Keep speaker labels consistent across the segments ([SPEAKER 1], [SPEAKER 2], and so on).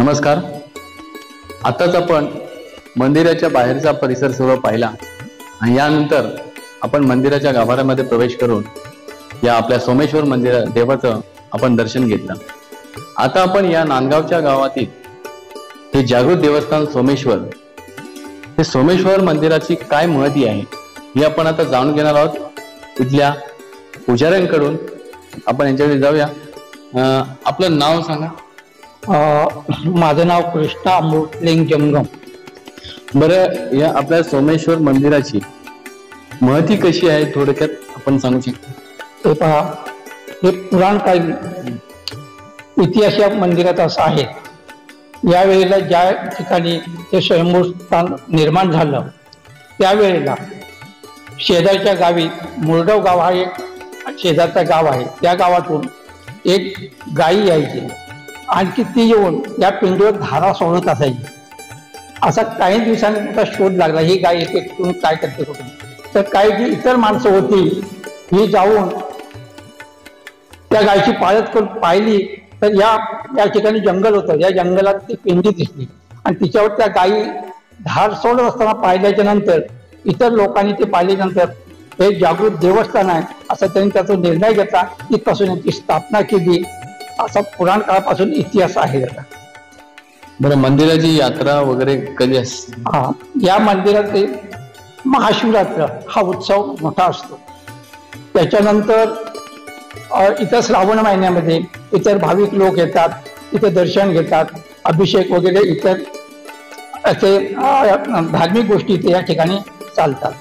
[SPEAKER 1] नमस्कार. आताच आपण मंदिराच्या बाहेरचा परिसर सर्व पाहिला आणि यानंतर आपण मंदिराच्या गाभाऱ्यामध्ये प्रवेश करून या आपल्या सोमेश्वर मंदिर देवाचं आपण दर्शन घेतलं. आता आपण या नांदगावच्या गावातील हे जागृत देवस्थान सोमेश्वर, हे सोमेश्वर मंदिराची काय महती आहे हे आपण आता जाणून घेणार आहोत इथल्या पुजाऱ्यांकडून. आपण यांच्याकडे जाऊया. आपलं नाव सांगा.
[SPEAKER 2] माझं नाव कृष्णा अमृतलिंग जंगम.
[SPEAKER 1] बरं, या आपल्या सोमेश्वर मंदिराची महती कशी आहे थोडक्यात आपण सांगू शकतो?
[SPEAKER 2] ते पहा, हे पुराणकालीन इतिहास या मंदिरात असा आहे. यावेळेला ज्या ठिकाणी ते स्वयंभू स्थान निर्माण झालं त्यावेळेला शेजारच्या गावी मुरडव गाव हा एक शेजारचं गाव आहे. त्या गावातून एक गाई यायची आणखी ती येऊन या पिंडीवर धारा सोडत असायची. असा काही दिवसांनी मोठा शोध लागला, ही गाय येते कुठून, काय करते कुठून. तर काही जी इतर माणसं होती ही जाऊन त्या गायची पाळत करून पाहिली तर या ठिकाणी जंगल होतं. या जंगलात ती पिंडी दिसली आणि तिच्यावर त्या गायी धार सोडत असताना पाहिल्याच्या नंतर इतर लोकांनी ते पाहिल्यानंतर हे जागृत देवस्थान आहे असं त्यांनी त्याचा निर्णय घेतला. तिथपासून याची स्थापना केली. असा पुराण काळापासून इतिहास आहे त्याचा.
[SPEAKER 1] बरं, मंदिराची यात्रा वगैरे कधी असते?
[SPEAKER 2] या मंदिरात महाशिवरात्र हा उत्सव मोठा असतो. त्याच्यानंतर इतर श्रावण महिन्यामध्ये इतर भाविक लोक येतात, इथे दर्शन घेतात, अभिषेक वगैरे इतर असे धार्मिक गोष्टी इथे या ठिकाणी चालतात.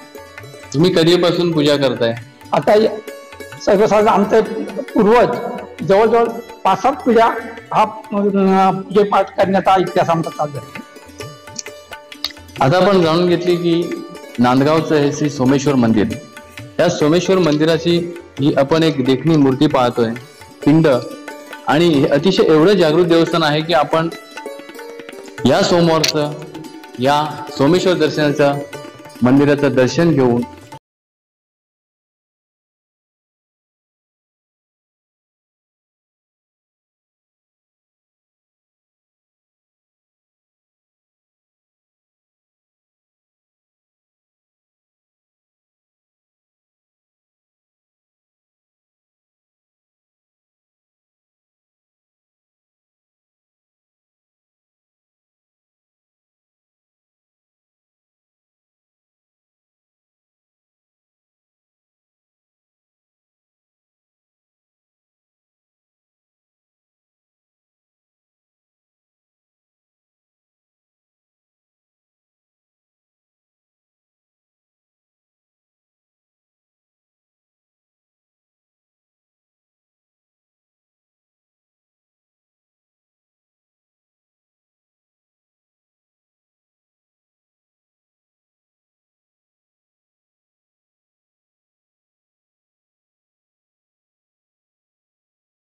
[SPEAKER 1] तुम्ही कधीपासून पूजा करताय?
[SPEAKER 2] आता सर्वसाधारण आमचे पूर्वज जवळजवळ 5-7 पिढ्या हा पूजेपाठ करण्याचा इतिहास आमचा चालू आहे.
[SPEAKER 1] आता आपण जाणून घेतली की नांदगावचं हे श्री सोमेश्वर मंदिर, या सोमेश्वर मंदिराची ही आपण एक देखणी मूर्ती पाहतोय, पिंड, आणि हे अतिशय एवढं जागृत देवस्थान आहे की आपण या सोमवारचं या सोमेश्वर दर्शनाचं मंदिराचं दर्शन घेऊन